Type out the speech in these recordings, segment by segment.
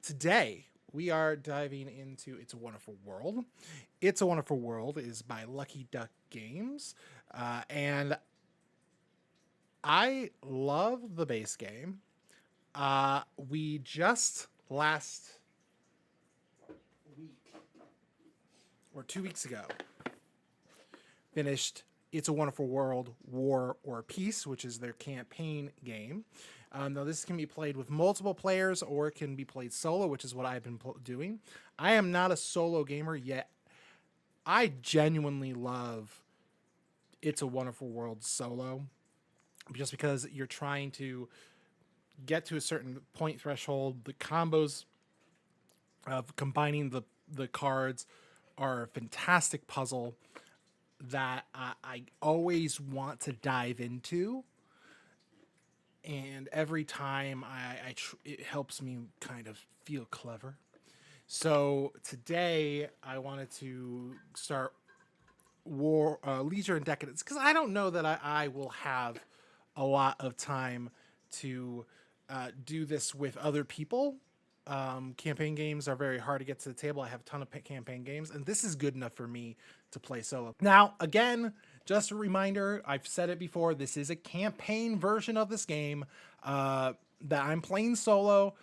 today we are diving into It's a Wonderful World. It's a Wonderful World is by Lucky Duck Games, and I love the base game. We just last week or 2 weeks ago finished It's a Wonderful World War or Peace, which is their campaign game. Now, this can be played with multiple players or it can be played solo, which is what I've been doing. I am not a solo gamer yet. I genuinely love It's a Wonderful World solo just because you're trying to get to a certain point threshold. The combos of combining the cards are a fantastic puzzle that I always want to dive into, and every time it helps me kind of feel clever. So today I wanted to start Leisure and Decadence because I don't know that I will have a lot of time to do this with other people. Campaign games are very hard to get to the table. I have a ton of campaign games, and this is good enough for me to play solo. Now, again, just a reminder, I've said it before, this is a campaign version of this game that I'm playing solo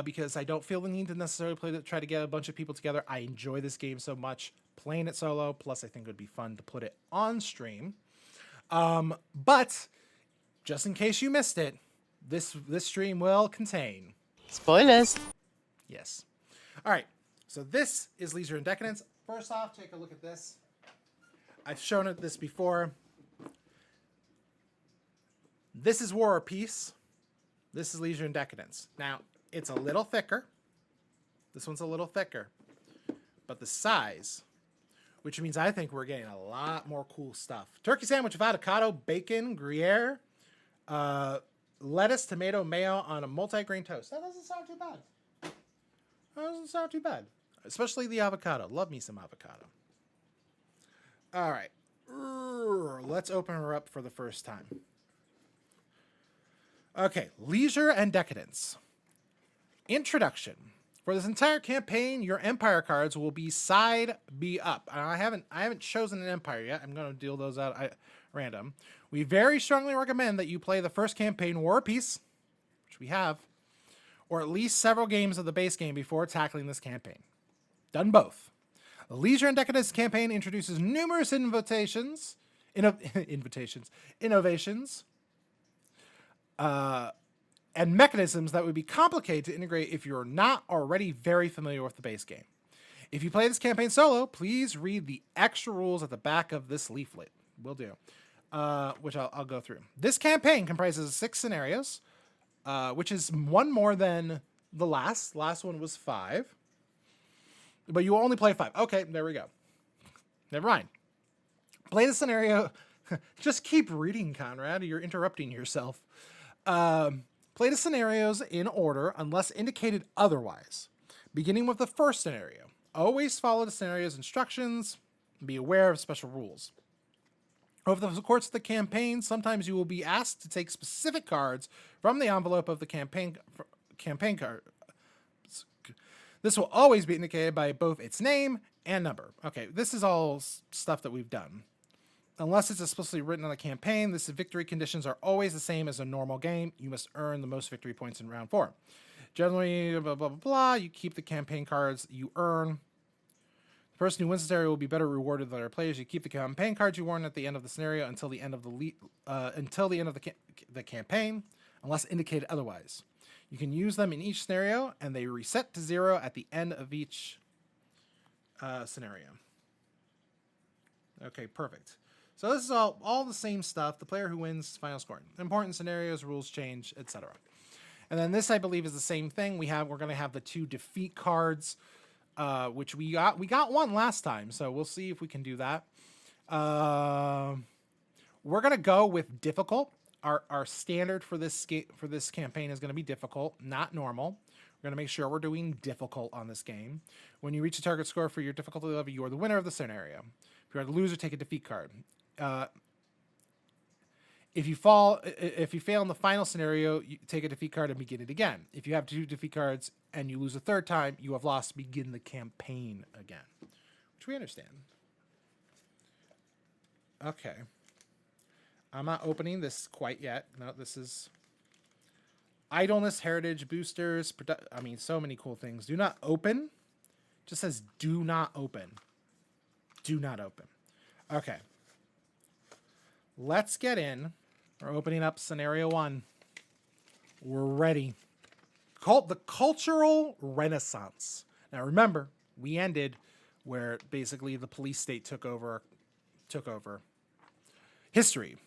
because I don't feel the need to necessarily try to get a bunch of people together. I enjoy this game so much playing it solo, plus I think it would be fun to put it on stream. But just in case you missed it, this stream will contain spoilers. Yes. All right. So this is Leisure and Decadence. First off, take a look at this. I've shown it this before. This is War or Peace. This is Leisure and Decadence. Now, it's a little thicker. This one's a little thicker. But the size, which means I think we're getting a lot more cool stuff. Turkey sandwich with avocado, bacon, Gruyere, lettuce, tomato, mayo on a multi-grain toast. That doesn't sound too bad. That doesn't sound too bad. Especially the avocado. Love me some avocado. All right. Let's open her up for the first time. Okay. Leisure and Decadence. Introduction. For this entire campaign, your empire cards will be side B up. I haven't chosen an empire yet. I'm going to deal those out at random. We very strongly recommend that you play the first campaign War or Peace, which we have, or at least several games of the base game before tackling this campaign. Done both. The Leisure and Decadence campaign introduces numerous innovations, and mechanisms that would be complicated to integrate if you're not already very familiar with the base game. If you play this campaign solo, please read the extra rules at the back of this leaflet. Will do. Which I'll go through. This campaign comprises 6 scenarios, which is one more than the last. Last one was 5. But you only play 5. Okay, there we go. Never mind. Play the scenario. Just keep reading, Conrad. You're interrupting yourself. Play the scenarios in order unless indicated otherwise. Beginning with the first scenario. Always follow the scenario's instructions. And be aware of special rules. Over the course of the campaign, sometimes you will be asked to take specific cards from the envelope of the campaign card. This will always be indicated by both its name and number. Okay, this is all stuff that we've done. Unless it's explicitly written on the campaign, the victory conditions are always the same as a normal game. You must earn the most victory points in round 4. Generally, blah, blah, blah, blah. You keep the campaign cards you earn. The person who wins the scenario will be better rewarded than other players. You keep the campaign cards you won at the end of the scenario until the end of the campaign, unless indicated otherwise. You can use them in each scenario, and they reset to 0 at the end of each scenario. Okay, perfect. So this is all the same stuff. The player who wins, final score. Important scenarios, rules change, etc. And then this, I believe, is the same thing. We're going to have the 2 defeat cards, which we got one last time, so we'll see if we can do that. We're going to go with difficult. Our standard for this campaign is going to be difficult, not normal. We're going to make sure we're doing difficult on this game. When you reach the target score for your difficulty level, you are the winner of the scenario. If you are the loser, take a defeat card. If you fail in the final scenario, you take a defeat card and begin it again. If you have 2 defeat cards and you lose a third time, you have lost. Begin the campaign again, which we understand. Okay. I'm not opening this quite yet. No, this is idleness, heritage, boosters. So many cool things. Do not open. Just says do not open. Do not open. Okay. Let's get in. We're opening up scenario 1. We're ready. The cultural renaissance. Now remember, we ended where basically the police state took over. History.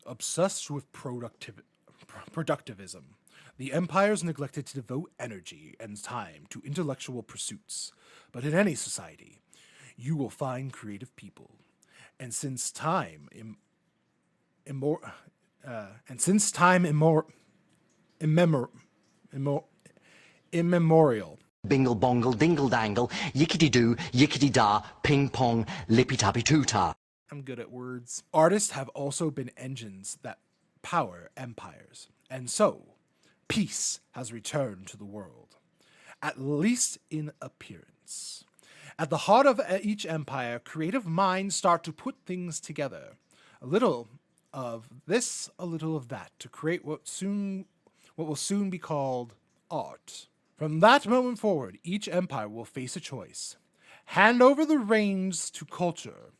Obsessed with productivism, the empires neglected to devote energy and time to intellectual pursuits. But in any society, you will find creative people. And since time immemorial. Bingle bongle dingle dangle, yickety doo, yickety da, ping pong, lippy tappy toota. I'm good at words. Artists have also been engines that power empires. And so, peace has returned to the world, at least in appearance. At the heart of each empire, creative minds start to put things together. A little of this, a little of that, to create what will soon be called art. From that moment forward, each empire will face a choice. Hand over the reins to culture,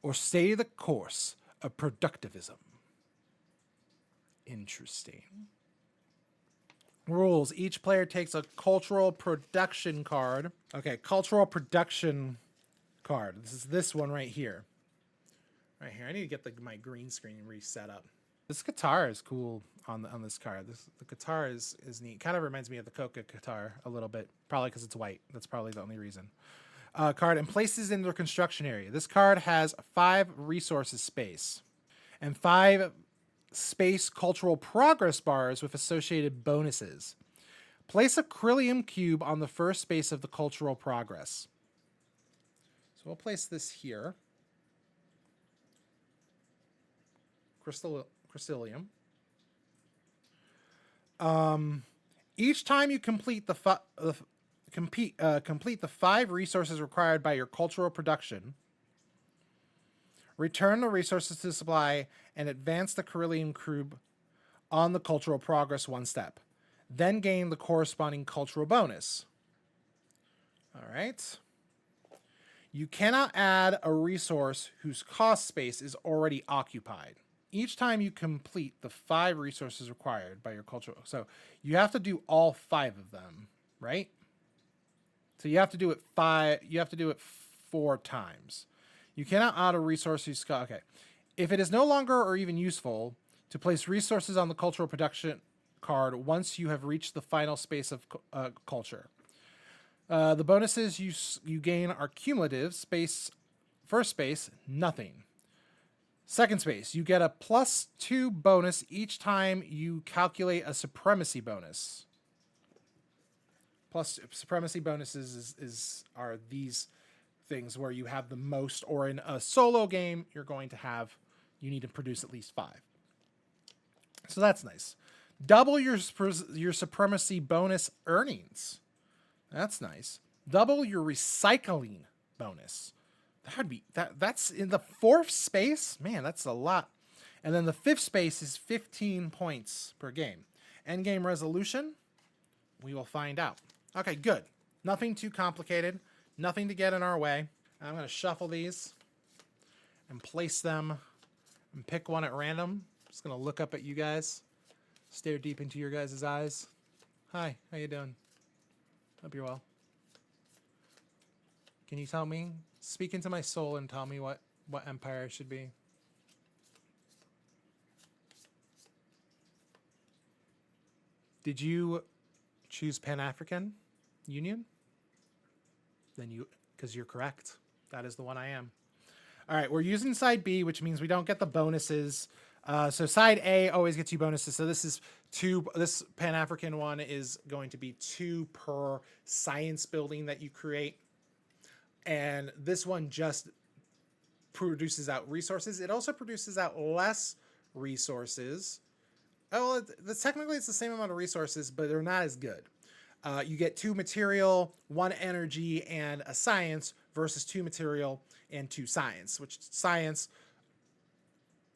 or stay the course of productivism. Interesting. Rules. Each player takes a cultural production card. Okay, cultural production card. This is this one right here. Right here. I need to get my green screen reset up. This guitar is cool on this card. The guitar is neat. Kind of reminds me of the Coca guitar a little bit. Probably because it's white. That's probably the only reason. Card and places in the construction area. This card has 5 resources space and 5 space cultural progress bars with associated bonuses. Place a Crillium cube on the first space of the cultural progress. So we'll place this here. Crystallium. Each time you complete complete the 5 resources required by your cultural production, return the resources to the supply, and advance the Crillium cube on the cultural progress 1 step. Then gain the corresponding cultural bonus. All right. You cannot add a resource whose cost space is already occupied. Each time you complete the 5 resources required by your cultural, so you have to do all 5 of them, right? So you have to do it 4 times. You cannot add a resource whose cost. Okay. If it is no longer or even useful to place resources on the cultural production card once you have reached the final space of culture. The bonuses you gain are cumulative. First space, nothing. Second space, you get a +2 bonus each time you calculate a supremacy bonus. Plus, supremacy bonuses are these things where you have the most, or in a solo game, you need to produce at least 5. So that's nice. Double your supremacy bonus earnings. That's nice. Double your recycling bonus. That's in the 4th space. Man, that's a lot. And then the 5th space is 15 points per game. End game resolution, we will find out. Okay, good. Nothing too complicated. Nothing to get in our way. I'm going to shuffle these and place them and pick one at random. Just going to look up at you guys. Stare deep into your guys' eyes. Hi, how you doing? Hope you're well. Can you tell me? Speak into my soul and tell me what empire I should be. Did you choose Pan-African Union? Then because you're correct. That is the one I am. All right, we're using side B, which means we don't get the bonuses. So side A always gets you bonuses. So this is 2. This Pan-African one is going to be 2 per science building that you create. And this one just produces out resources. It also produces out less resources. Oh, technically it's the same amount of resources, but they're not as good. You get 2 material, 1 energy, and a science versus 2 material and 2 science, which science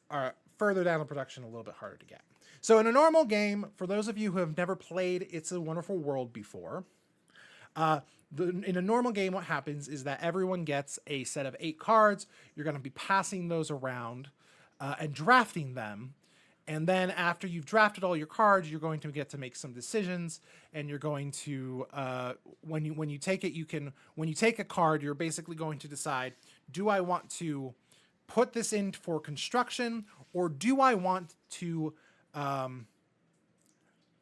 are further down in production, a little bit harder to get. So in a normal game, for those of you who have never played It's a Wonderful World before, in a normal game, what happens is that everyone gets a set of 8 cards. You're going to be passing those around and drafting them. And then after you've drafted all your cards, you're going to get to make some decisions. And you're going to, when you take it, when you take a card, you're basically going to decide, do I want to put this in for construction, or do I want to, I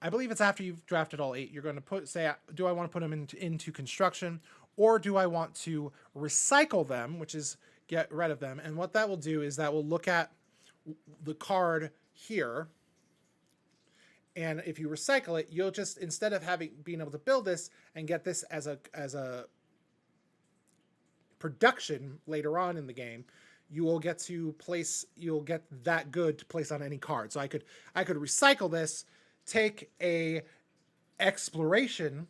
believe it's after you've drafted all 8, you're going to say, do I want to put them into construction, or do I want to recycle them, which is get rid of them? And what that will do is that will look at the card here, and if you recycle it, you'll just, instead of being able to build this and get this as a production later on in the game, you'll get that good to place on any card. So I could recycle this, take a exploration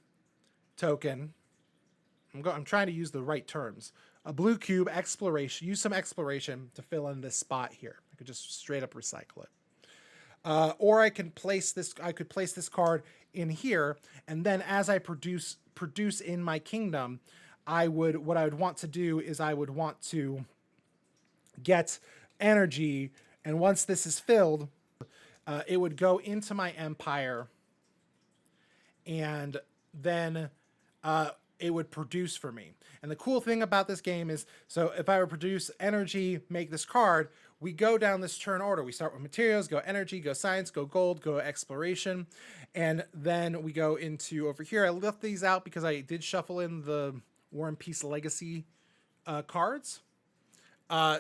token. I'm trying to use the right terms. A blue cube exploration. Use some exploration to fill in this spot here. I could just straight up recycle it. Or I could place this card in here, and then as I produce in my kingdom, what I would want to do is I would want to get energy, and once this is filled, it would go into my empire, and then it would produce for me. And the cool thing about this game is, so if I were to produce energy, make this card, we go down this turn order. We start with materials, go energy, go science, go gold, go exploration, and then we go into over here. I left these out because I did shuffle in the War and Peace Legacy cards.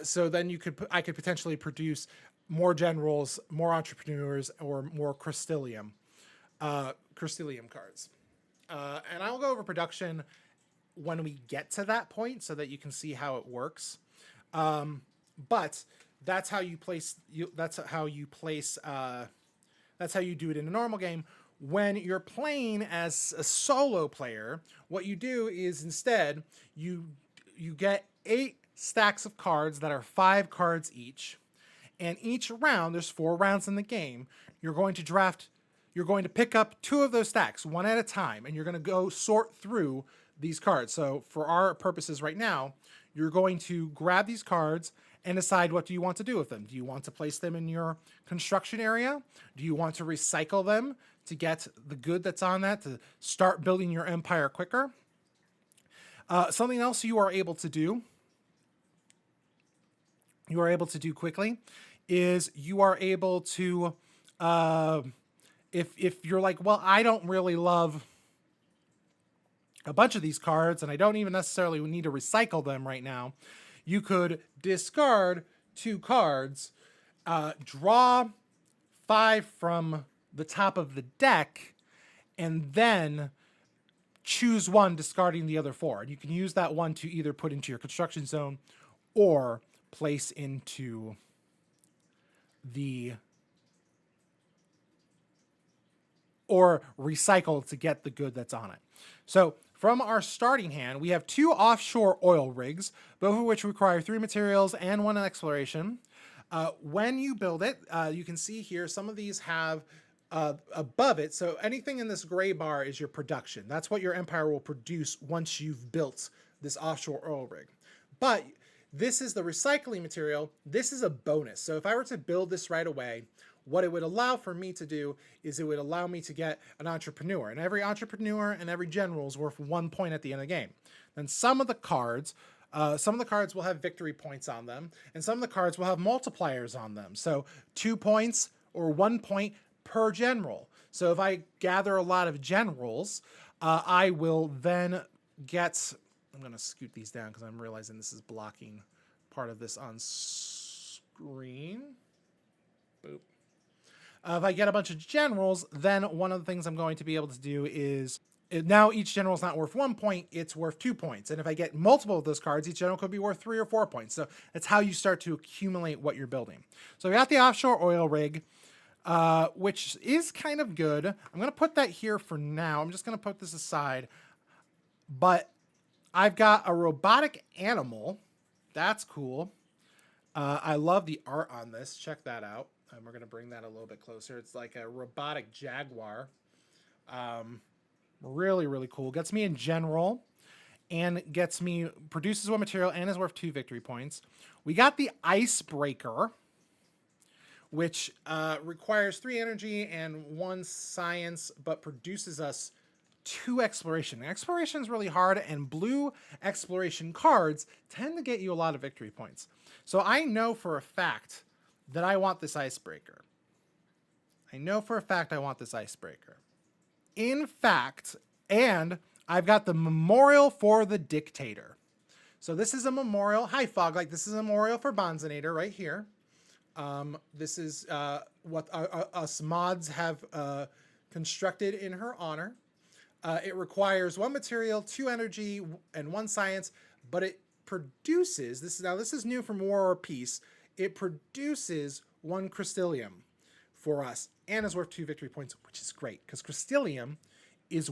So then I could potentially produce more generals, more entrepreneurs, or more Crystallium cards. And I'll go over production when we get to that point so that you can see how it works. But that's how you place. That's how you do it in a normal game. When you're playing as a solo player, what you do is instead you get 8 stacks of cards that are 5 cards each, and each round, there's 4 rounds in the game, you're going to pick up 2 of those stacks, one at a time, and you're going to go sort through these cards. So for our purposes right now, you're going to grab these cards and decide, what do you want to do with them? Do you want to place them in your construction area? Do you want to recycle them to get the good that's on that, to start building your empire quicker? Something else you are able to do quickly is you are able to, if you're like, well, I don't really love a bunch of these cards and I don't even necessarily need to recycle them right now, you could discard 2 cards, draw 5 from the top of the deck, and then choose 1, discarding the other 4. And you can use that 1 to either put into your construction zone or place into or recycle to get the good that's on it. So from our starting hand, we have 2 offshore oil rigs, both of which require 3 materials and 1 exploration. When you build it, you can see here some of these have above it. So anything in this gray bar is your production. That's what your empire will produce once you've built this offshore oil rig. But this is the recycling material. This is a bonus. So if I were to build this right away, what it would allow for me to do is it would allow me to get an entrepreneur. And every entrepreneur and every general is worth 1 point at the end of the game. Then some of the cards will have victory points on them, and some of the cards will have multipliers on them. So 2 points or 1 point per general. So if I gather a lot of generals, I will then get... I'm going to scoot these down because I'm realizing this is blocking part of this on screen. Boop. If I get a bunch of generals, then one of the things I'm going to be able to do is Now each general is not worth 1 point, it's worth 2 points. And if I get multiple of those cards, each general could be worth 3 or 4 points. So that's how you start to accumulate what you're building. So we got the offshore oil rig, which is kind of good. I'm going to put that here for now. I'm just going to put this aside. But I've got a robotic animal. That's cool. I love the art on this. Check that out. And we're going to bring that a little bit closer. It's like a robotic jaguar. Really, really cool. Gets me in general and produces one material and is worth 2 victory points. We got the icebreaker, which requires 3 energy and 1 science, but produces us 2 exploration. Exploration is really hard, and blue exploration cards tend to get you a lot of victory points. So I know for a fact that I want this icebreaker. In fact, and I've got the memorial for the dictator. So this is a memorial. Hi, Foglight. This is a memorial for Bonzinator right here. This is what us mods have constructed in her honor. It requires 1 material, 2 energy, and 1 science, but it produces, this is new from War or Peace, it produces 1 Crystallium for us and is worth 2 victory points, which is great because Crystallium is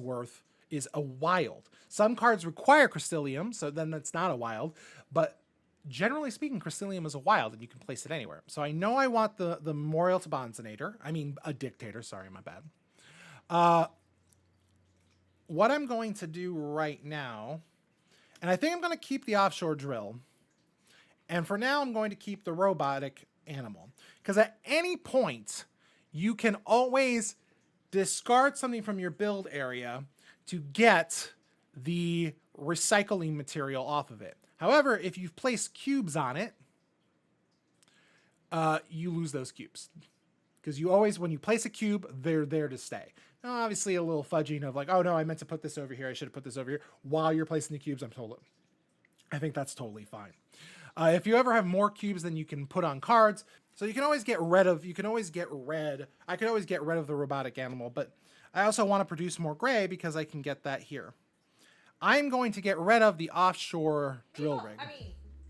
a wild. Some cards require Crystallium, so then that's not a wild, but generally speaking, Crystallium is a wild and you can place it anywhere. So I know I want the memorial to Bonzinator. I mean, a dictator. Sorry, my bad. What I'm going to do right now, and I think I'm going to keep the offshore drill. And for now, I'm going to keep the robotic animal. Because at any point, you can always discard something from your build area to get the recycling material off of it. However, if you've placed cubes on it, you lose those cubes. Because you always, when you place a cube, they're there to stay. Now, obviously, a little fudging of like, oh no, I meant to put this over here. I should have put this over here. While you're placing the cubes, I think that's totally fine. If you ever have more cubes than you can put on cards, so I could always get rid of the robotic animal, but I also want to produce more gray because I can get that here. I'm going to get rid of the offshore drill rig.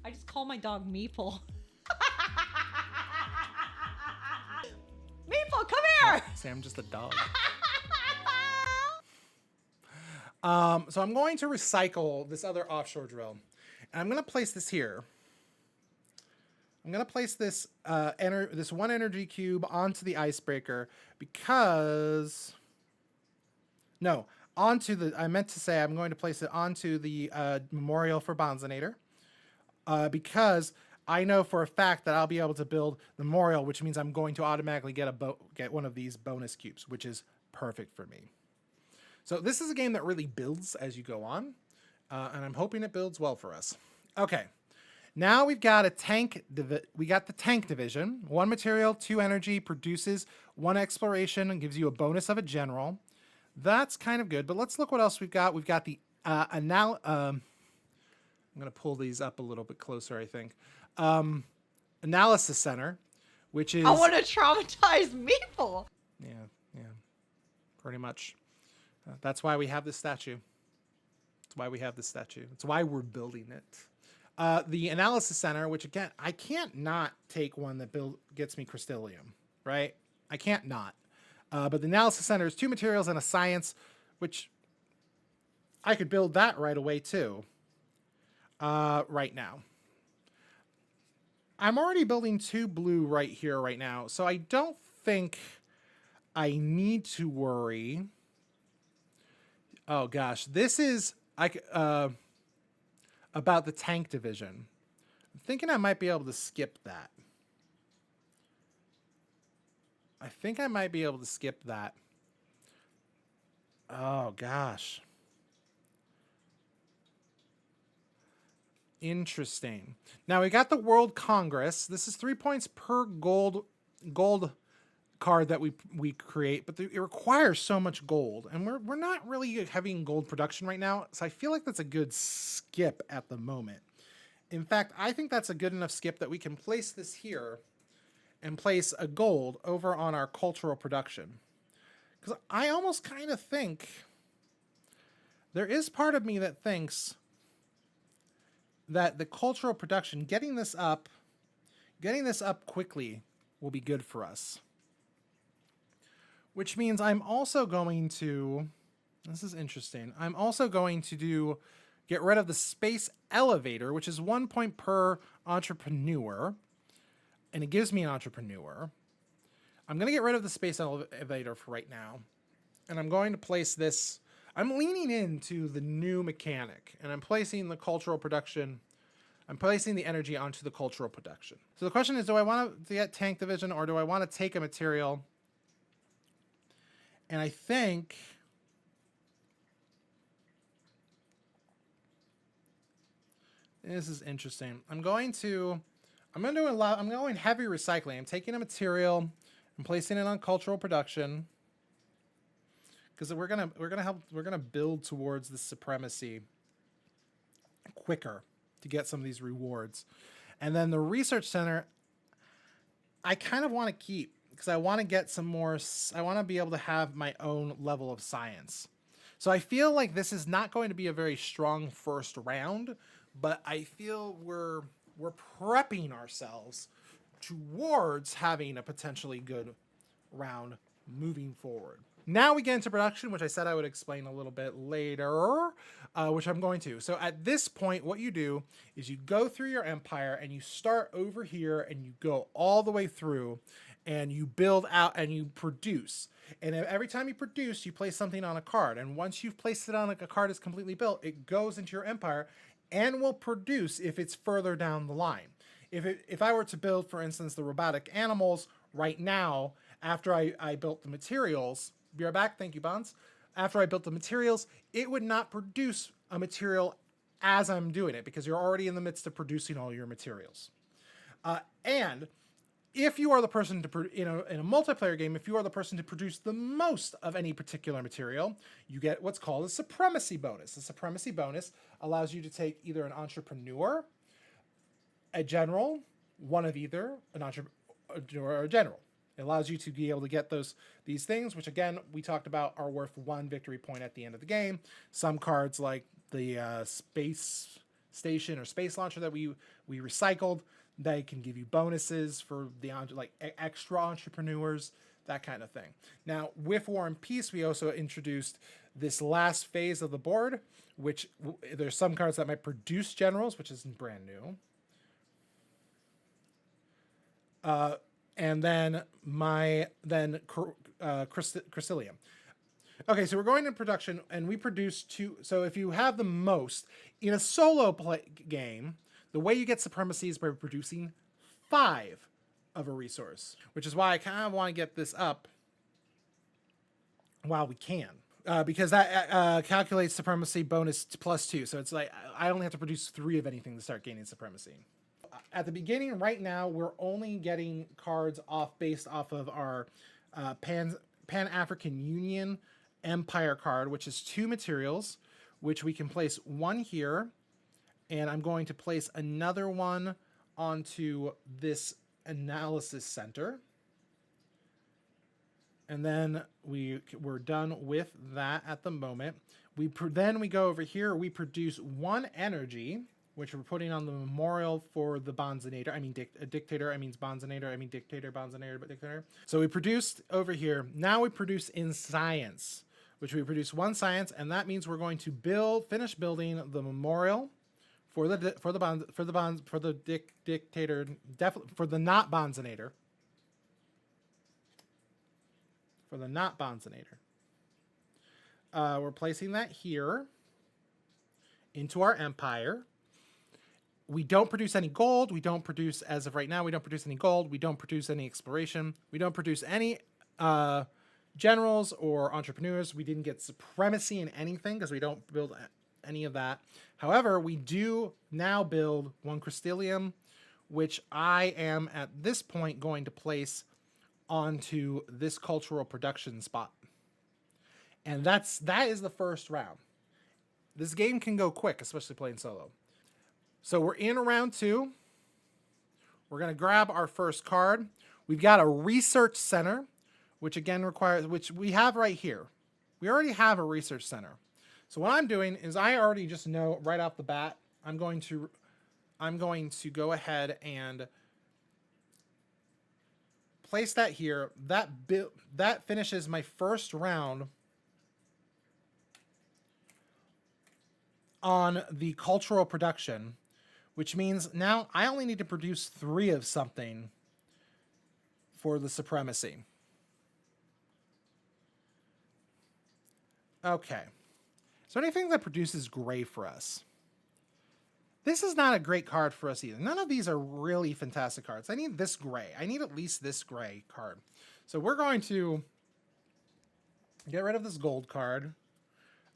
I just call my dog Meeple. Meeple, come here! Say I'm just a dog. So I'm going to recycle this other offshore drill. And I'm going to place this here. I'm going to place this this 1 energy cube onto the icebreaker because... No, I meant to say I'm going to place it onto the memorial for Bonzinator because I know for a fact that I'll be able to build the memorial, which means I'm going to automatically get one of these bonus cubes, which is perfect for me. So this is a game that really builds as you go on, and I'm hoping it builds well for us. Okay, now we've got a tank. We got the tank division. 1 material, 2 energy, produces 1 exploration, and gives you a bonus of a general. That's kind of good, but let's look what else we've got. We've got the I'm going to pull these up a little bit closer, I think. Analysis Center, which is... I want to traumatize Meeple! Yeah, pretty much. That's why we have this statue. It's why we're building it. The Analysis Center, which again, I can't not take one that gets me Crystallium, right? I can't not. But the Analysis Center is 2 materials and a science, which I could build that right away too. Right now. I'm already building 2 blue right here right now, so I don't think I need to worry. Oh gosh, this is about the tank division. I'm thinking I might be able to skip that. Oh gosh. Interesting. Now we got the World Congress. This is 3 points per gold card that we create, but it requires so much gold, and we're not really having gold production right now, so I feel like that's a good skip at the moment. In fact, I think that's a good enough skip that we can place this here and place a gold over on our cultural production. Because I almost kind of think there is part of me that thinks that the cultural production, getting this up quickly will be good for us. Which means I'm also going to, this is interesting, I'm also going to get rid of the space elevator, which is 1 point per entrepreneur, and it gives me an entrepreneur. I'm going to get rid of the space elevator for right now, and I'm going to place this, I'm leaning into the new mechanic, and I'm placing the cultural production, I'm placing the energy onto the cultural production. So the question is, do I want to get tank division, or do I want to take a material? And I think this is interesting. I'm going to do a lot. I'm going heavy recycling. I'm taking a material and placing it on cultural production, because we're gonna build towards the supremacy quicker to get some of these rewards. And then the research center, I kind of want to keep, because I want to get some more, I want to be able to have my own level of science. So I feel like this is not going to be a very strong first round, but I feel we're prepping ourselves towards having a potentially good round moving forward. Now we get into production, which I said I would explain a little bit later, which I'm going to. So at this point, what you do is you go through your empire and you start over here and you go all the way through and you build out and you produce. And every time you produce, you place something on a card. And once you've placed it on, like, a card is completely built, it goes into your empire and will produce if it's further down the line. If I were to build, for instance, the robotic animals right now, after I built the materials, be right back, thank you, Bonds. After I built the materials, it would not produce a material as I'm doing it, because you're already in the midst of producing all your materials. And if you are the person to, in a multiplayer game, if you are the person to produce the most of any particular material, you get what's called a supremacy bonus. The supremacy bonus allows you to take either an entrepreneur, a general, one of either, an entrepreneur or a general. It allows you to be able to get these things, which, again, we talked about, are worth 1 victory point at the end of the game. Some cards, like the space station or space launcher that we recycled, they can give you bonuses for the extra entrepreneurs, that kind of thing. Now, with War and Peace, we also introduced this last phase of the board, which there's some cards that might produce generals, which isn't brand new. And then Crystallium. Okay, so we're going to production, and we produce 2. So if you have the most in a solo game, the way you get supremacy is by producing 5 of a resource, which is why I kind of want to get this up while we can, because that calculates supremacy bonus +2. So it's like I only have to produce 3 of anything to start gaining supremacy. At the beginning, right now, we're only getting cards based off of our Pan-African Union Empire card, which is 2 materials, which we can place 1 here, and I'm going to place another one onto this analysis center. And then we're done with that at the moment. Then we go over here, we produce 1 energy, which we're putting on the memorial for the Bonzinator. I mean, dictator, I mean Bonzinator, I mean dictator, Bonzinator, but dictator. So we produced over here. Now we produce in science, which we produce 1 science, and that means we're going to finish building the memorial for the dictator, definitely for the not Bonzinator. For the not Bonzinator. We're placing that here into our empire. We don't produce any gold. We don't produce, as of right now, we don't produce any gold. We don't produce any exploration. We don't produce any generals or entrepreneurs. We didn't get supremacy in anything because we don't build any of that. However, we do now build 1 Crystallium, which I am at this point going to place onto this cultural production spot. And that is the first round. This game can go quick, especially playing solo. So we're in round 2. We're going to grab our first card. We've got a research center, which again requires, which we have right here. We already have a research center. So what I'm doing is I already just know right off the bat, I'm going to go ahead and place that here. That finishes my first round on the cultural production, which means now I only need to produce 3 of something for the supremacy. Okay. So anything that produces gray for us. This is not a great card for us either. None of these are really fantastic cards. I need this gray. I need at least this gray card. So we're going to get rid of this gold card.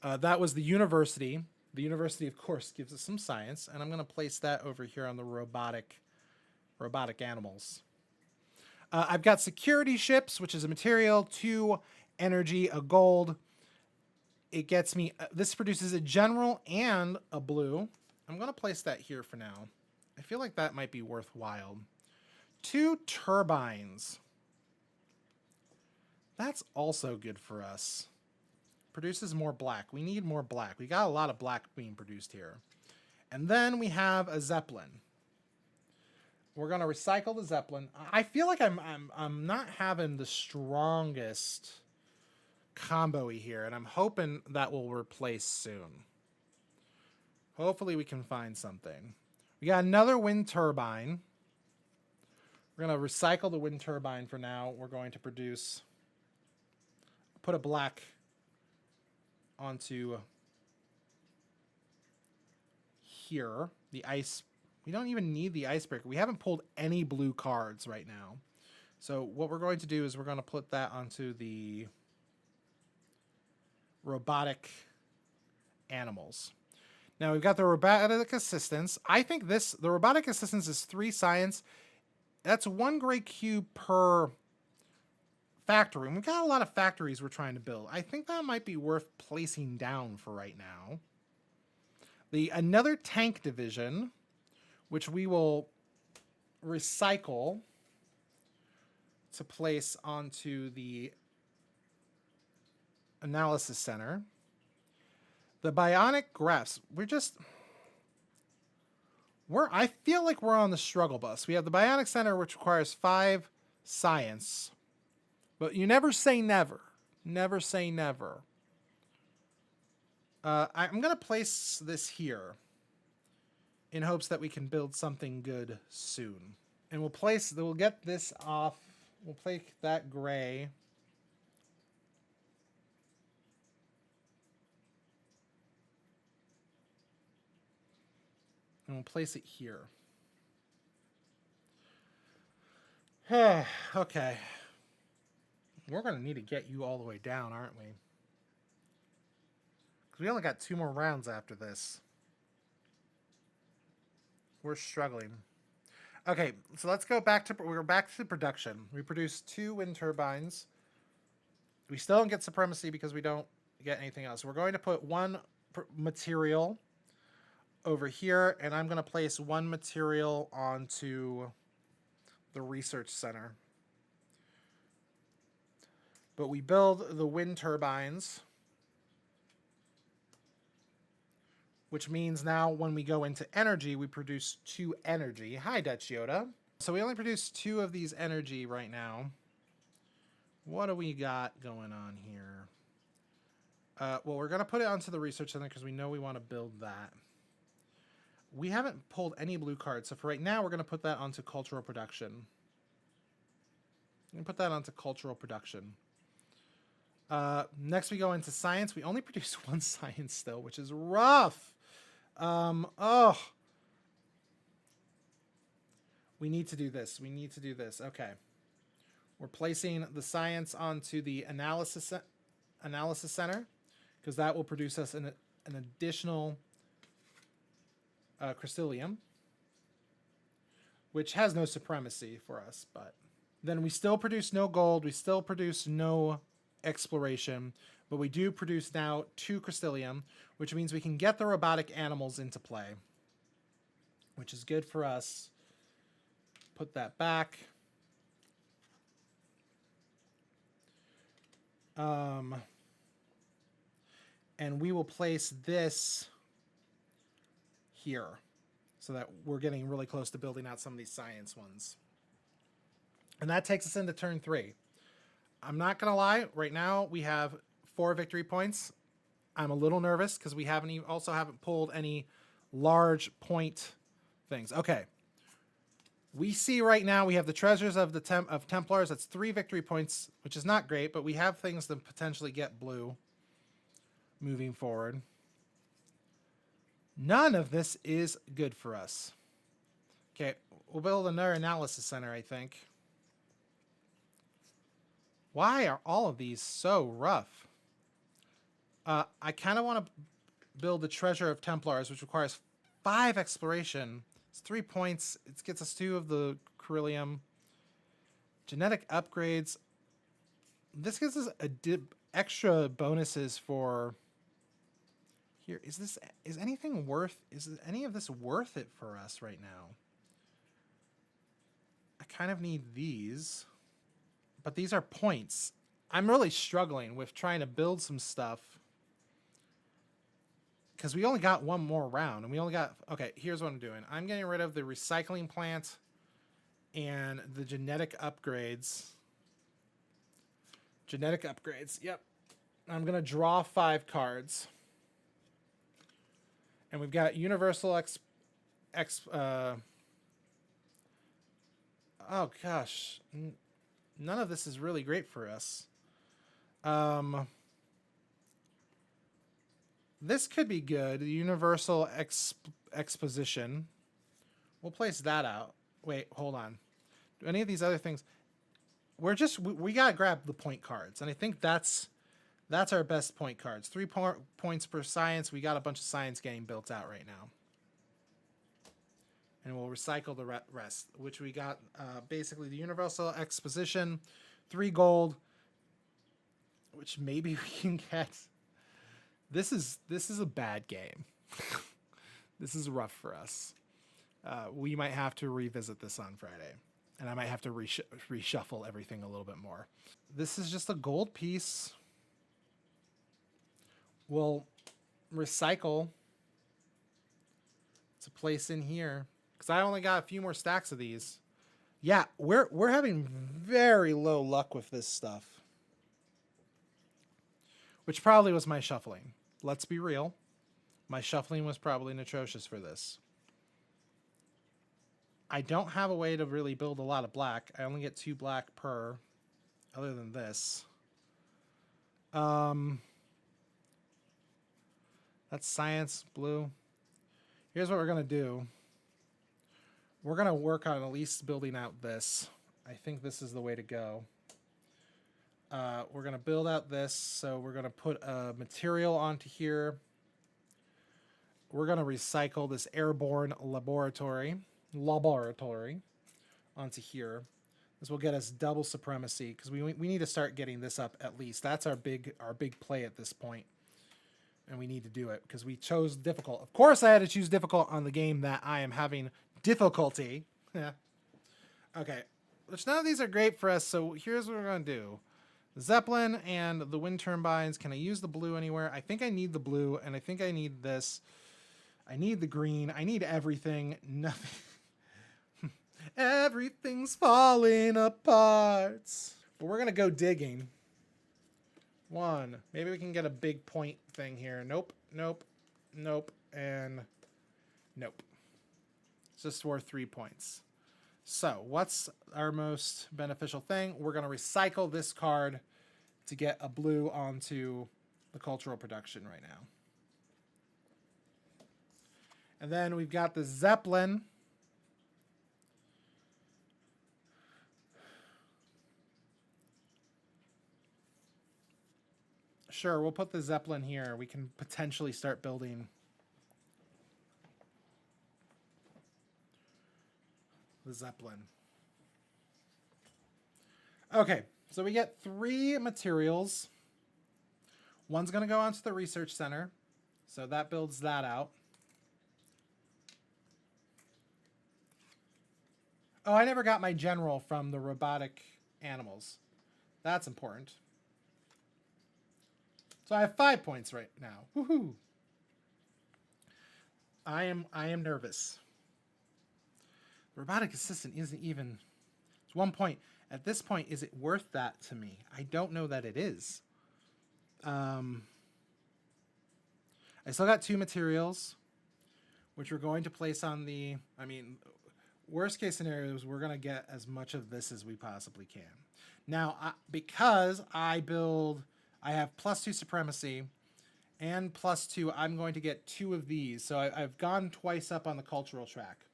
That was the university. The university, of course, gives us some science. And I'm going to place that over here on the robotic animals. I've got security ships, which is a material, 2 energy, a gold. It gets me, this produces a general and a blue. I'm going to place that here for now. I feel like that might be worthwhile. 2 turbines. That's also good for us. Produces more black. We need more black. We got a lot of black being produced here. And then we have a Zeppelin. We're going to recycle the Zeppelin. I feel like I'm not having the strongest combo-y here, and I'm hoping that will replace soon. Hopefully we can find something. We got another wind turbine. We're going to recycle the wind turbine for now. We're going to put a black onto here. The ice. We don't even need the icebreaker. We haven't pulled any blue cards right now. So what we're going to do is we're going to put that onto the robotic animals. Now we've got the robotic assistance. I think the robotic assistance is 3 science. That's 1 gray cube per factory. And we've got a lot of factories we're trying to build. I think that might be worth placing down for right now. Another tank division, which we will recycle to place onto the analysis center. The bionic graphs. I feel like we're on the struggle bus. We have the bionic center, which requires 5 science. But you never say never. Never say never. I'm going to place this here in hopes that we can build something good soon. And we'll get this off. We'll place that gray. And we'll place it here. Okay. We're going to need to get you all the way down, aren't we? Because we only got 2 more rounds after this. We're struggling. Okay, so let's go back to... We're back to production. We produced 2 wind turbines. We still don't get supremacy because we don't get anything else. We're going to put 1 material over here, and I'm going to place 1 material onto the research center. But we build the wind turbines, which means now when we go into energy, we produce 2 energy. Hi, Dutch Yoda. So we only produce 2 of these energy right now. What do we got going on here? Well, we're going to put it onto the research center because we know we want to build that. We haven't pulled any blue cards, so for right now, we're going to put that onto cultural production. I'm going to put that onto cultural production. Next, we go into science. We only produce 1 science still, which is rough. We need to do this. We need to do this. Okay. We're placing the science onto the analysis center because that will produce us an additional crystallium, which has no supremacy for us. But then we still produce no gold. We still produce no exploration, but we do produce now 2 crystallium, which means we can get the robotic animals into play, which is good for us. Put that back. And we will place this here so that we're getting really close to building out some of these science ones. And that takes us into turn 3. I'm not going to lie. Right now, we have 4 victory points. I'm a little nervous because we also haven't pulled any large point things. Okay. We see right now we have the treasures of the Templars. That's 3 victory points, which is not great, but we have things to potentially get blue moving forward. None of this is good for us. Okay, we'll build another analysis center, I think. Why are all of these so rough? I kind of want to build the Treasure of Templars, which requires 5 exploration. It's 3 points. It gets us 2 of the Coryllium. Genetic upgrades. This gives us extra bonuses for... Here, is any of this worth it for us right now? I kind of need these. But these are points. I'm really struggling with trying to build some stuff. Because we only got one more round. And we only got... Okay, here's what I'm doing. I'm getting rid of the recycling plant and the genetic upgrades. Genetic upgrades, yep. I'm going to draw 5 cards. And we've got Universal oh, gosh. None of this is really great for us. This could be good. The Universal Exposition. We'll place that out. Wait, hold on. Do any of these other things... we gotta grab the point cards, and I think that's our best point cards. 3 points per science. We got a bunch of science getting built out right now, and we'll recycle the rest. Which we got basically the Universal Exposition, 3 gold, which maybe we can get. This is a bad game. This is rough for us. We might have to revisit this on Friday. And I might have to reshuffle everything a little bit more. This is just a gold piece. We'll recycle to place in here. Because I only got a few more stacks of these. Yeah, we're having very low luck with this stuff. Which probably was my shuffling. Let's be real. My shuffling was probably atrocious for this. I don't have a way to really build a lot of black. I only get 2 black per, other than this. That's science, blue. Here's what we're going to do. We're going to work on at least building out this. I think this is the way to go. We're going to build out this, so we're going to put a material onto here. We're going to recycle this airborne laboratory onto here. This will get us double supremacy, because we need to start getting this up at least. That's our big play at this point. And we need to do it, because we chose difficult. Of course I had to choose difficult on the game that I am having difficulty. Yeah. Okay. Which none of these are great for us, so here's what we're going to do. The Zeppelin and the wind turbines. Can I use the blue anywhere? I think I need the blue, and I think I need this. I need the green. I need everything. Nothing. Everything's falling apart. But we're going to go digging. 1. Maybe we can get a big point thing here. Nope, nope, nope, and nope. It's just worth 3 points. So, what's our most beneficial thing? We're going to recycle this card to get a blue onto the cultural production right now. And then we've got the Zeppelin. Sure, we'll put the Zeppelin here. We can potentially start building the Zeppelin. Okay, so we get 3 materials. One's going to go onto the research center, so that builds that out. Oh, I never got my general from the robotic animals. That's important. It's So I have 5 points right now. Woohoo! I am nervous. The robotic assistant isn't even. It's 1 point. At this point, is it worth that to me? I don't know that it is. I still got 2 materials, which we're going to place on the. I mean, worst case scenario is we're going to get as much of this as we possibly can. Now, because I have +2 supremacy and +2, I'm going to get 2 of these. So I've gone twice up on the cultural track.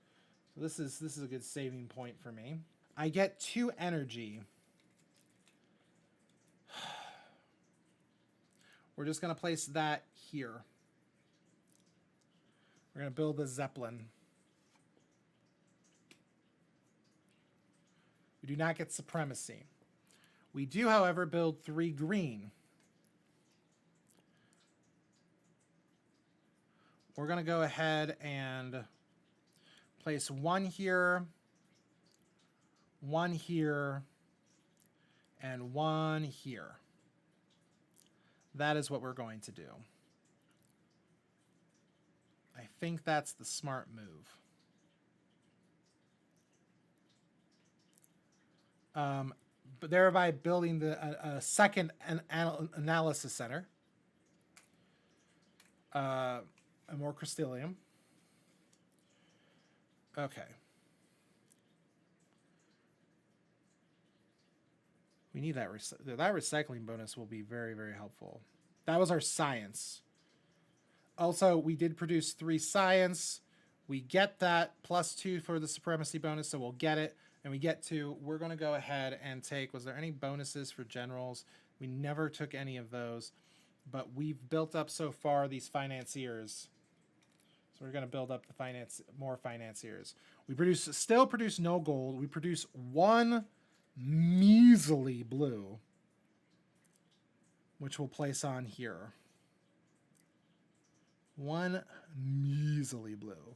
So this is a good saving point for me. I get 2 energy. We're just going to place that here. We're going to build the Zeppelin. We do not get supremacy. We do, however, build 3 green. We're going to go ahead and place 1 here, 1 here, and 1 here. That is what we're going to do. I think that's the smart move. But thereby building a second analysis center. A more crystallium. Okay. We need that. That recycling bonus will be very, very helpful. That was our science. Also, we did produce 3 science. We get that +2 for the supremacy bonus, so we'll get it. And we get 2. We're going to go ahead and take... Was there any bonuses for generals? We never took any of those. But we've built up so far these financiers. So we're going to build up the more financiers. We still produce no gold. We produce 1 measly blue, which we'll place on here. 1 measly blue.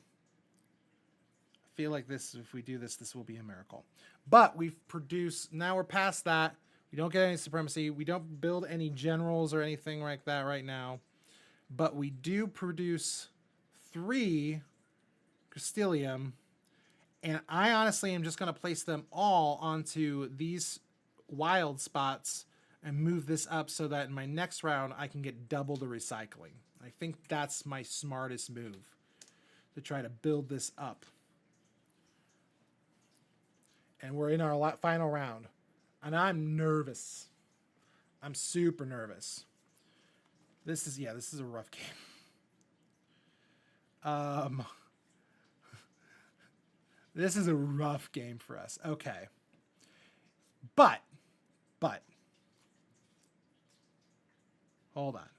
I feel like this, if we do this, this will be a miracle. But we've produced, now we're past that. We don't get any supremacy. We don't build any generals or anything like that right now. But we do produce 3 crystallium. And I honestly am just going to place them all onto these wild spots and move this up so that in my next round I can get double the recycling. I think that's my smartest move, to try to build this up. And we're in our final round. And I'm nervous. I'm super nervous. This is a rough game. This is a rough game for us. Okay. But hold on.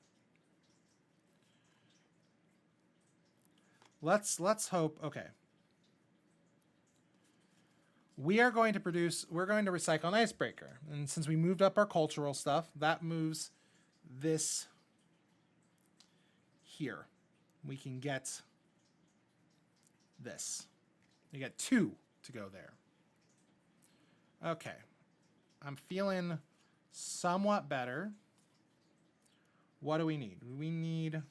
Let's hope. Okay. We're going to recycle an icebreaker. And since we moved up our cultural stuff, that moves this here. We can get this. We got 2 to go there. Okay. I'm feeling somewhat better. What do we need? Do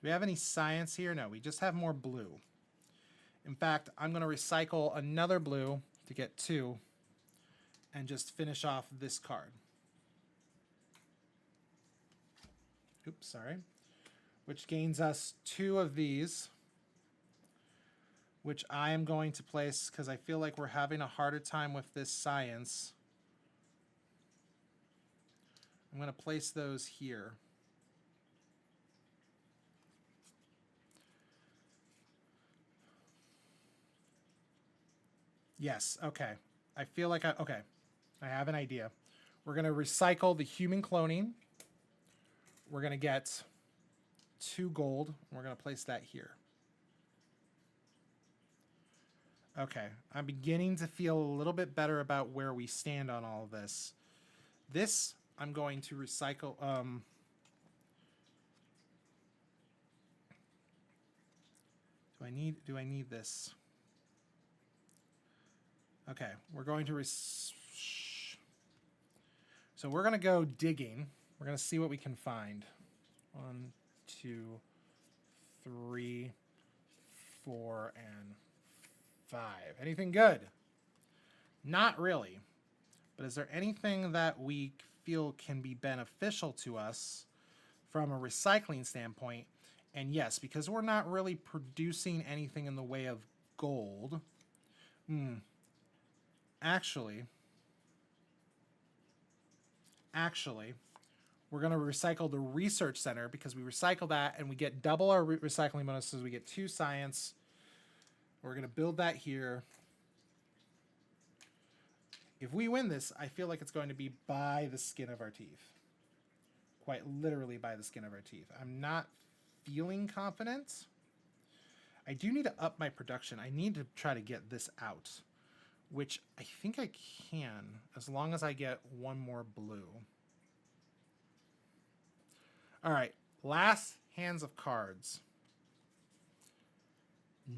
we have any science here? No, we just have more blue. In fact, I'm going to recycle another blue to get 2 and just finish off this card. Oops, sorry. Which gains us 2 of these, which I am going to place because I feel like we're having a harder time with this science. I'm going to place those here. Yes, okay. I feel like okay. I have an idea. We're going to recycle the human cloning. We're going to get 2 gold. We're going to place that here. Okay. I'm beginning to feel a little bit better about where we stand on all of this. This, I'm going to recycle. Do I need this? Okay, we're going to so we're going to go digging. We're going to see what we can find. 1, 2, 3, 4, and 5. Anything good? Not really. But is there anything that we feel can be beneficial to us from a recycling standpoint? And yes, because we're not really producing anything in the way of gold. Actually, we're going to recycle the research center because we recycle that and we get double our recycling bonuses. We get 2 science. We're going to build that here. If we win this, I feel like it's going to be by the skin of our teeth. Quite literally by the skin of our teeth. I'm not feeling confident. I do need to up my production. I need to try to get this out, which I think I can as long as I get 1 more blue. All right, last hands of cards.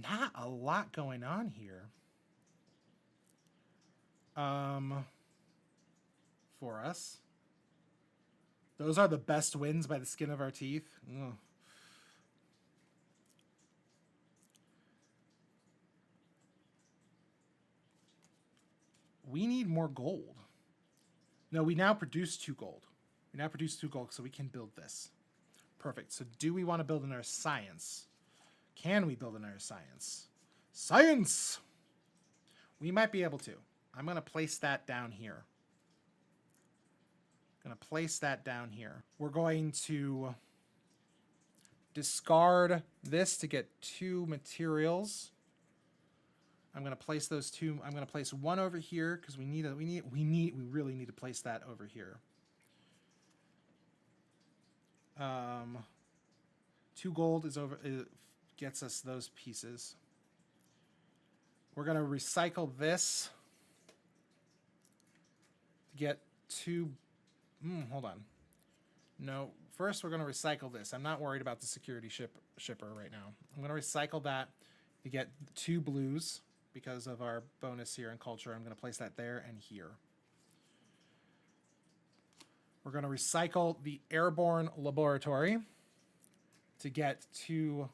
Not a lot going on here. For us. Those are the best wins by the skin of our teeth. Ugh. We need more gold. No, we now produce 2 gold. We now produce 2 gold, so we can build this. Perfect. So do we want to build another science? Can we build another science? Science! We might be able to. I'm going to place that down here. We're going to discard this to get 2 materials. I'm going to place those 2. I'm going to place 1 over here because we really need to place that over here. 2 gold is over. It gets us those pieces. We're going to recycle this to get 2. Hold on. No, first we're going to recycle this. I'm not worried about the security shipper right now. I'm going to recycle that to get 2 blues because of our bonus here in culture. I'm going to place that there and here. We're going to recycle the airborne laboratory to get 2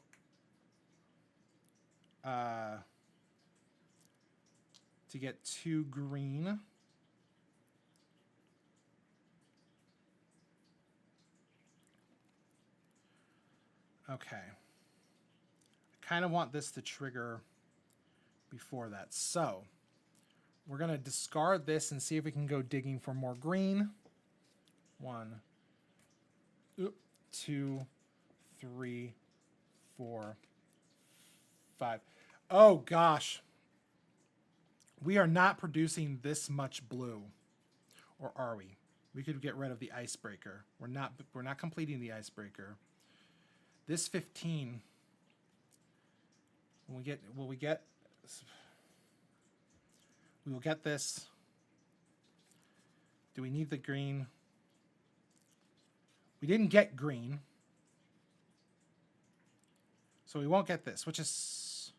green. Okay. I kind of want this to trigger before that. So we're going to discard this and see if we can go digging for more green. 1, 2, 3, 4, 5. Oh gosh. We are not producing this much blue. Or are we? We could get rid of the icebreaker. We're not completing the icebreaker. This 15. We will get this. Do we need the green? We didn't get green. So we won't get this, which is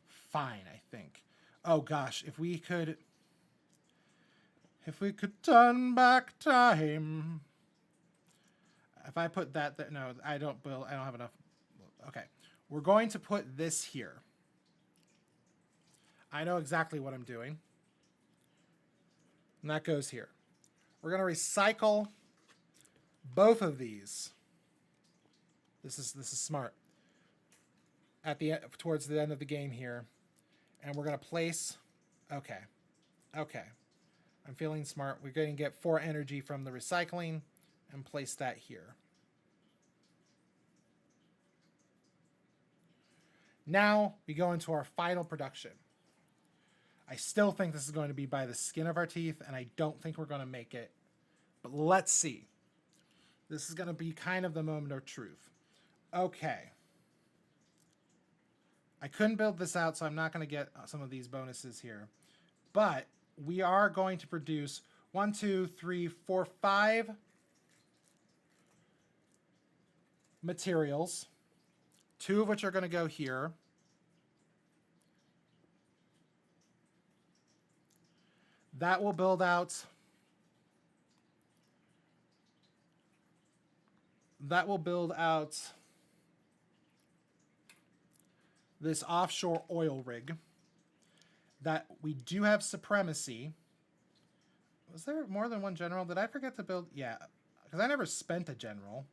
fine, I think. Oh gosh, if we could turn back time. If I put that there, no, I don't have enough. Okay. We're going to put this here. I know exactly what I'm doing. And that goes here. We're going to recycle both of these. This is smart. At the end, towards the end of the game here. And we're going to place, okay. I'm feeling smart. We're going to get 4 energy from the recycling and place that here. Now we go into our final production. I still think this is going to be by the skin of our teeth, and I don't think we're going to make it. But let's see. This is going to be kind of the moment of truth. Okay. I couldn't build this out, so I'm not going to get some of these bonuses here. But we are going to produce 1, 2, 3, 4, 5 materials. 2 of which are going to go here. That will build out that will build out this offshore oil rig. That we do have supremacy. Was there more than one general? Did I forget to build? Yeah, because I never spent a general.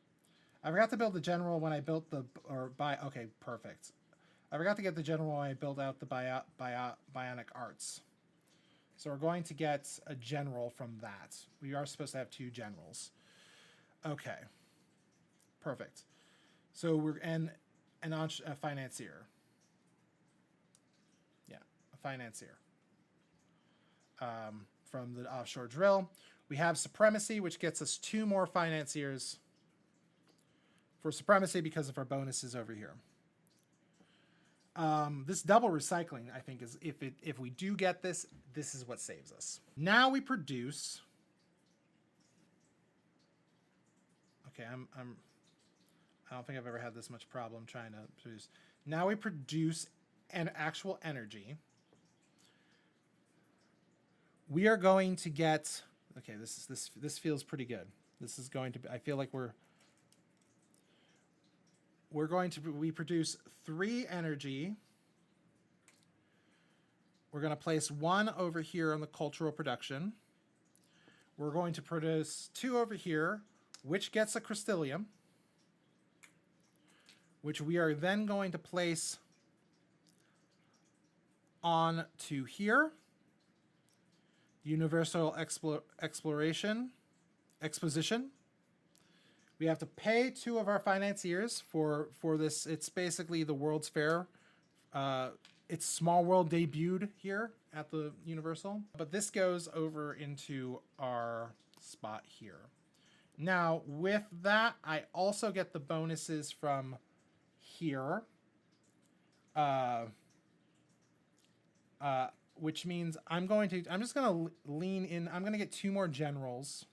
I forgot to build the general when I built the, okay, perfect. I forgot to get the general when I built out the bionic arts. So we're going to get a general from that. We are supposed to have 2 generals. Okay. Perfect. So we're, and a financier. Yeah, a financier. From the offshore drill. We have supremacy, which gets us 2 more financiers for supremacy because of our bonuses over here. This double recycling, I think, is if we do get this, this is what saves us. Now we produce. Okay, I don't think I've ever had this much problem trying to produce. Now we produce an actual energy. We are going to get. Okay, this feels pretty good. This is going to be. I feel like we produce 3 energy. We're going to place 1 over here on the cultural production. We're going to produce 2 over here, which gets a crystallium, which we are then going to place on to here. Universal exposition. We have to pay 2 of our financiers for this. It's basically the World's Fair. It's Small World debuted here at the Universal. But this goes over into our spot here. Now, with that, I also get the bonuses from here. Which means I'm just going to lean in. I'm going to get 2 more generals.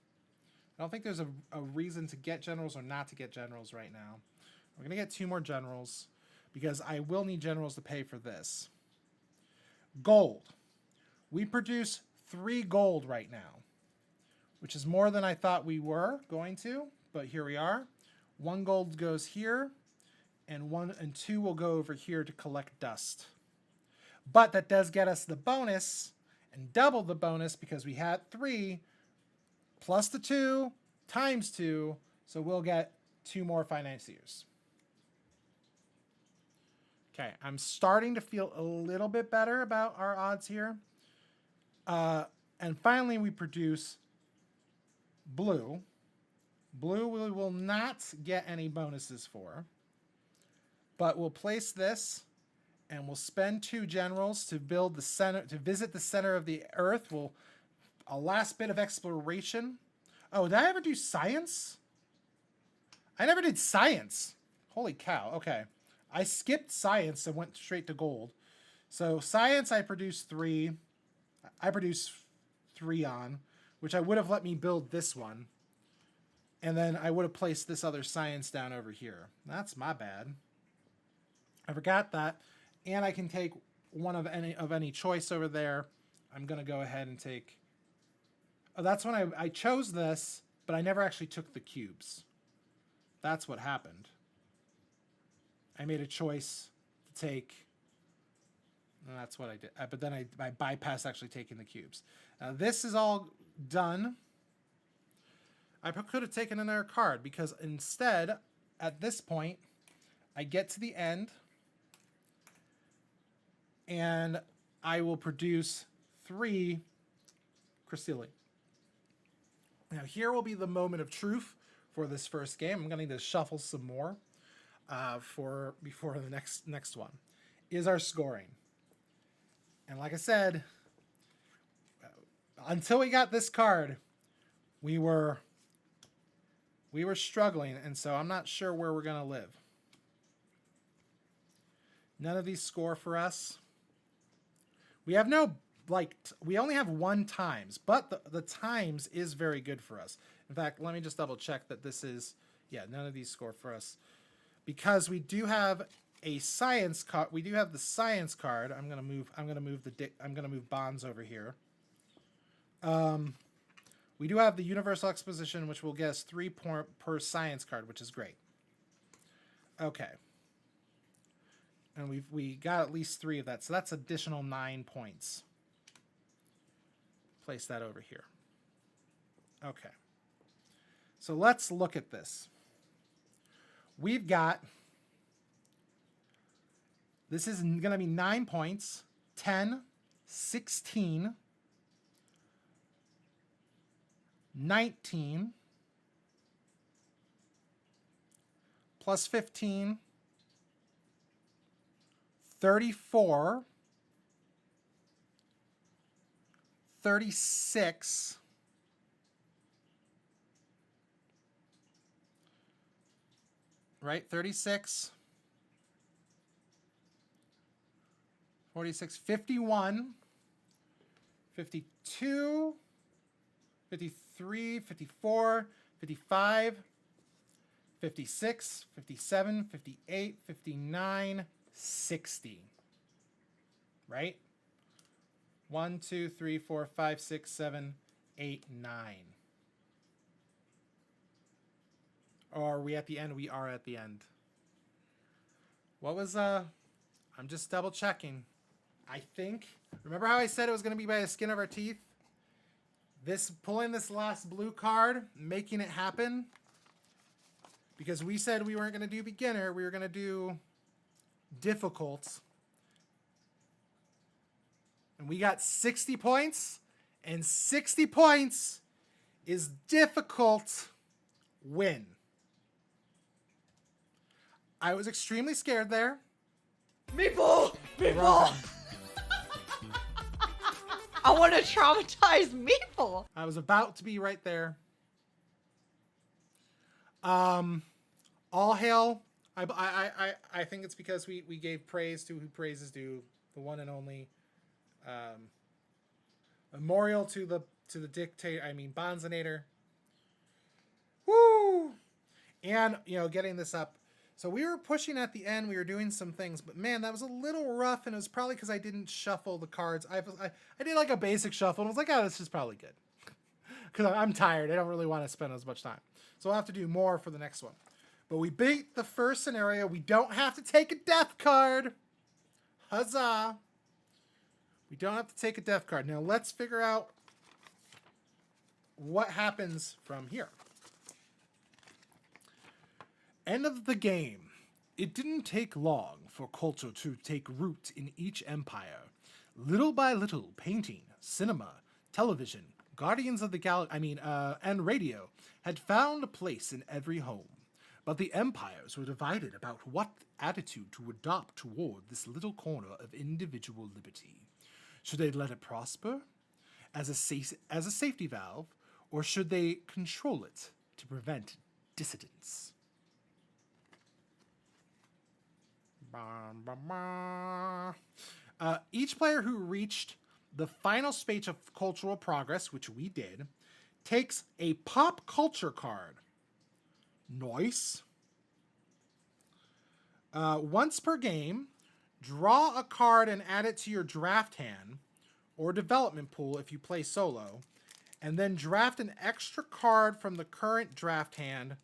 I don't think there's a reason to get generals or not to get generals right now. We're going to get 2 more generals because I will need generals to pay for this. Gold. We produce 3 gold right now, which is more than I thought we were going to, but here we are. 1 gold goes here, and 1 and 2 will go over here to collect dust. But that does get us the bonus and double the bonus because we had 3 plus the 2 times 2, so we'll get 2 more financiers. Okay, I'm starting to feel a little bit better about our odds here. And finally, we produce blue. Blue we will not get any bonuses for, but we'll place this, and we'll spend 2 generals to build the center, to visit the center of the Earth. A last bit of exploration. Oh, did I ever do science? I never did science. Holy cow. Okay. I skipped science and went straight to gold. So science, I produced 3. I produced 3 on, which I would have let me build this one. And then I would have placed this other science down over here. That's my bad. I forgot that. And I can take one of any choice over there. I'm going to go ahead and take... Oh, that's when I chose this, but I never actually took the cubes. That's what happened. I made a choice to take... And that's what I did. But then I bypassed actually taking the cubes. This is all done. I could have taken another card because instead, at this point, I get to the end and I will produce 3 crystalli. Now here will be the moment of truth for this first game. I'm going to need to shuffle some more before the next one. Is our scoring. And like I said, until we got this card, we were struggling, and so I'm not sure where we're going to live. None of these score for us. We have no, we only have 1 times, but the times is very good for us. In fact, let me just double check that this is, yeah, none of these score for us. Because we do have a science card. We do have the science card. I'm gonna move bonds over here. We do have the Universal Exposition, which will get us 3 per science card, which is great. Okay. And we got at least 3 of that, so that's additional 9 points. Place that over here. Okay. So let's look at this. We've got, this is going to be 9 points, 10, 16, 19, plus 15, 34, 36, right? 36, 46, 51, 52, 53, 54, 55, 56, 57, 58, 59, 60. Right? 1, 2, 3, 4, 5, 6, 7, 8, 9. Or are we at the end? We are at the end. What was, I'm just double checking. I think, remember how I said it was going to be by the skin of our teeth? Pulling this last blue card, making it happen. Because we said we weren't going to do beginner, we were going to do difficult. And we got 60 points. And 60 points is difficult win. I was extremely scared there. Meeple! Meeple! I want to traumatize Meeple. I was about to be right there. All hail. I think it's because we gave praise to who praise is due, the one and only. Memorial to the dictator. I mean Bonzinator. Woo! And getting this up. So we were pushing at the end. We were doing some things, but man, that was a little rough, and it was probably because I didn't shuffle the cards. I did like a basic shuffle, and I was like, oh, this is probably good. Because I'm tired. I don't really want to spend as much time. So I'll have to do more for the next one. But we beat the first scenario. We don't have to take a death card. Huzzah. We don't have to take a death card. Now let's figure out what happens from here. End of the game. It didn't take long for culture to take root in each empire. Little by little, painting, cinema, television, Guardians of the Galaxy, and radio had found a place in every home. But the empires were divided about what attitude to adopt toward this little corner of individual liberty. Should they let it prosper as a safety valve, or should they control it to prevent dissidence? Each player who reached the final stage of cultural progress, which we did, takes a pop culture card. Nice. Once per game, draw a card and add it to your draft hand or development pool if you play solo, and then draft an extra card from the current draft hand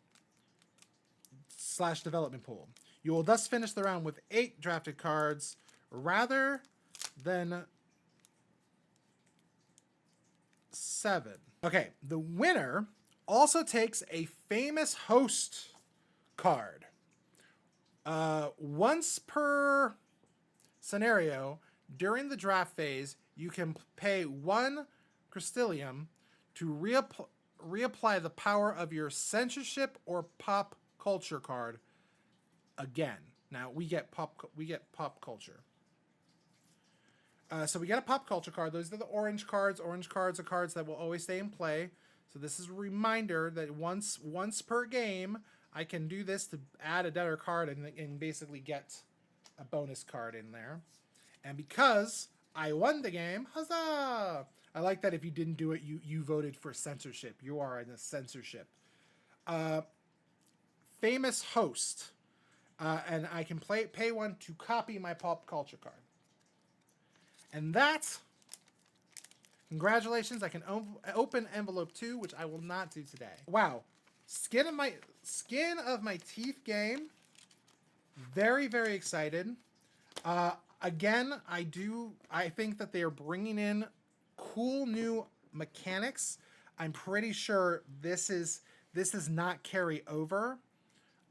/ development pool. You will thus finish the round with 8 drafted cards rather than 7. Okay, the winner also takes a famous host card. Once per scenario, during the draft phase, you can pay 1 crystallium to reapply the power of your censorship or pop culture card again. Now we get pop culture. So we get a pop culture card. Those are the orange cards. Orange cards are cards that will always stay in play. So this is a reminder that once per game, I can do this to add another card and basically get a bonus card in there. And because I won the game, huzzah! I like that if you didn't do it, you voted for censorship. You are in a censorship. Famous host. And I can pay 1 to copy my pop culture card. And that Congratulations, I can open envelope 2, which I will not do today. Wow. Skin of my teeth game. Very, very excited. Again, I think that they are bringing in cool new mechanics. I'm pretty sure this does not carry over.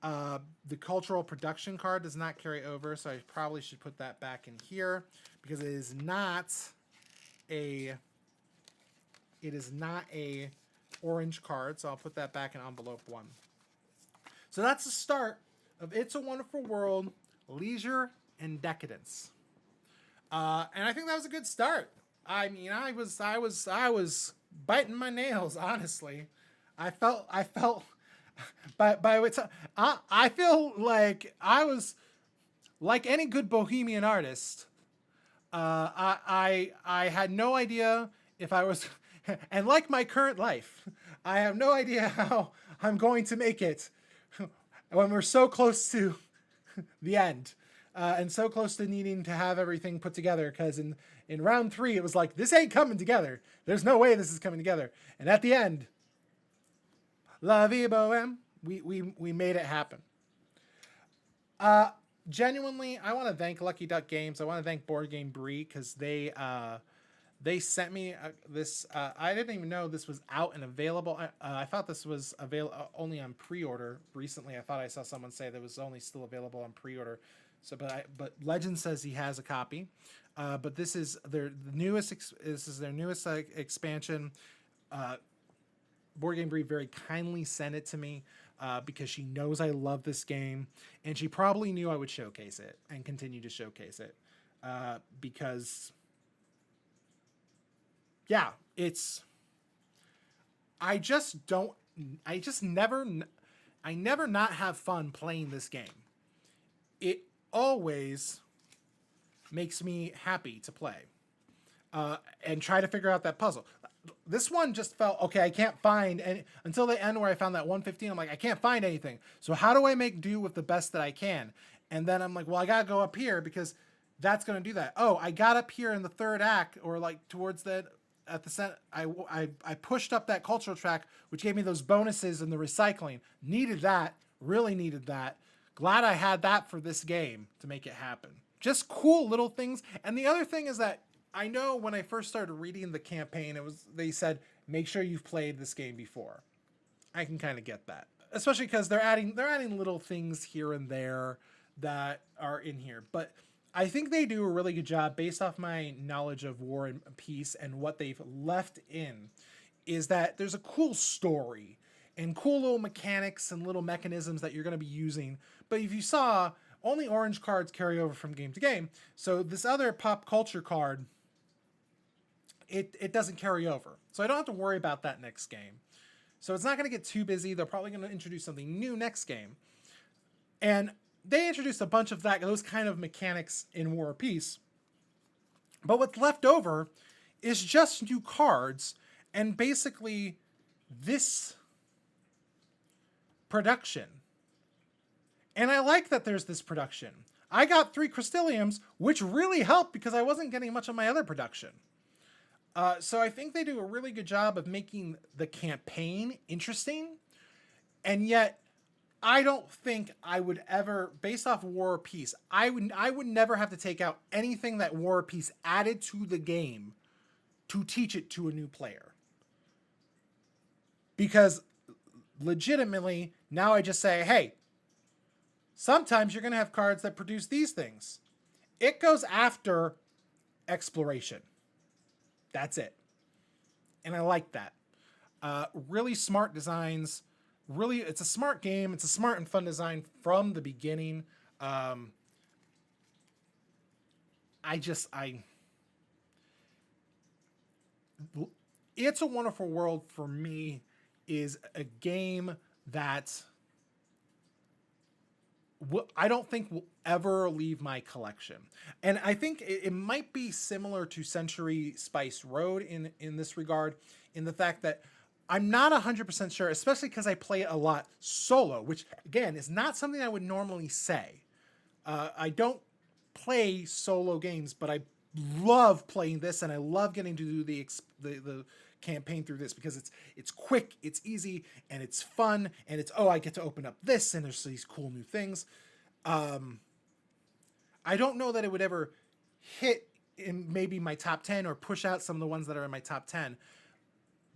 The cultural production card does not carry over, so I probably should put that back in here because it is not a orange card, so I'll put that back in envelope 1. So that's the start of It's a Wonderful World, Leisure and Decadence. And I think that was a good start. I mean, I was biting my nails, honestly. I felt by which I feel like I was like any good bohemian artist. I had no idea if I was, and like my current life, I have no idea how I'm going to make it when we're so close to the end, and so close to needing to have everything put together. Because in round 3, it was like, this ain't coming together. There's no way this is coming together. And at the end, La Vie Bohème, we made it happen. Genuinely, I want to thank Lucky Duck Games. I want to thank Board Game Brie because they sent me this. I didn't even know this was out and available. I thought this was available only on pre-order. Recently, I thought I saw someone say that it was only still available on pre-order. So, but Legend says he has a copy. But this is their newest. This is their newest expansion. Board Game Brie very kindly sent it to me because she knows I love this game, and she probably knew I would showcase it and continue to showcase it because, yeah, I never not have fun playing this game. It always makes me happy to play and try to figure out that puzzle. This one just felt, okay, I can't find any until the end where I found that 115. I'm like, I can't find anything. So how do I make do with the best that I can? And then I'm like, well, I got to go up here because that's going to do that. Oh, I got up here in the third act or like towards the, at the center. I pushed up that cultural track, which gave me those bonuses in the recycling. Needed that. Really needed that. Glad I had that for this game to make it happen. Just cool little things. And the other thing is that I know when I first started reading the campaign, they said, make sure you've played this game before. I can kind of get that, especially because they're adding little things here and there that are in here. But I think they do a really good job based off my knowledge of War and Peace and what they've left in, is that there's a cool story and cool little mechanics and little mechanisms that you're going to be using. But if you saw, only orange cards carry over from game to game. So this other pop culture card, it doesn't carry over. So I don't have to worry about that next game. So it's not going to get too busy. They're probably going to introduce something new next game. And they introduced a bunch of those kind of mechanics in War or Peace. But what's left over is just new cards and basically this production. And I like that there's this production. I got 3 Crystalliums, which really helped because I wasn't getting much of my other production. So I think they do a really good job of making the campaign interesting. And yet, I don't think I would ever, based off War or Peace, I would never have to take out anything that War or Peace added to the game to teach it to a new player. Because legitimately, now I just say, hey, sometimes you're going to have cards that produce these things. It goes after exploration. That's it. And I like that. Really smart designs. Really, it's a smart game. It's a smart and fun design from the beginning. It's a Wonderful World for me is a game that I don't think will ever leave my collection. And I think it might be similar to Century Spice Road in this regard, in the fact that I'm not 100% sure, especially because I play it a lot solo, which, again, is not something I would normally say. I don't play solo games, but I love playing this, and I love getting to do the campaign through this because it's quick, it's easy, and it's fun, and it's I get to open up this, and there's these cool new things. I don't know that it would ever hit in maybe my top 10 or push out some of the ones that are in my top 10,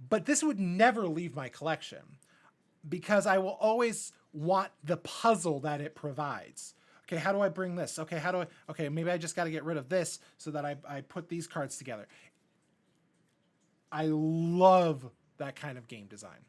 but this would never leave my collection because I will always want the puzzle that it provides. Okay, how do I bring this? Okay, maybe I just got to get rid of this so that I put these cards together. I love that kind of game design.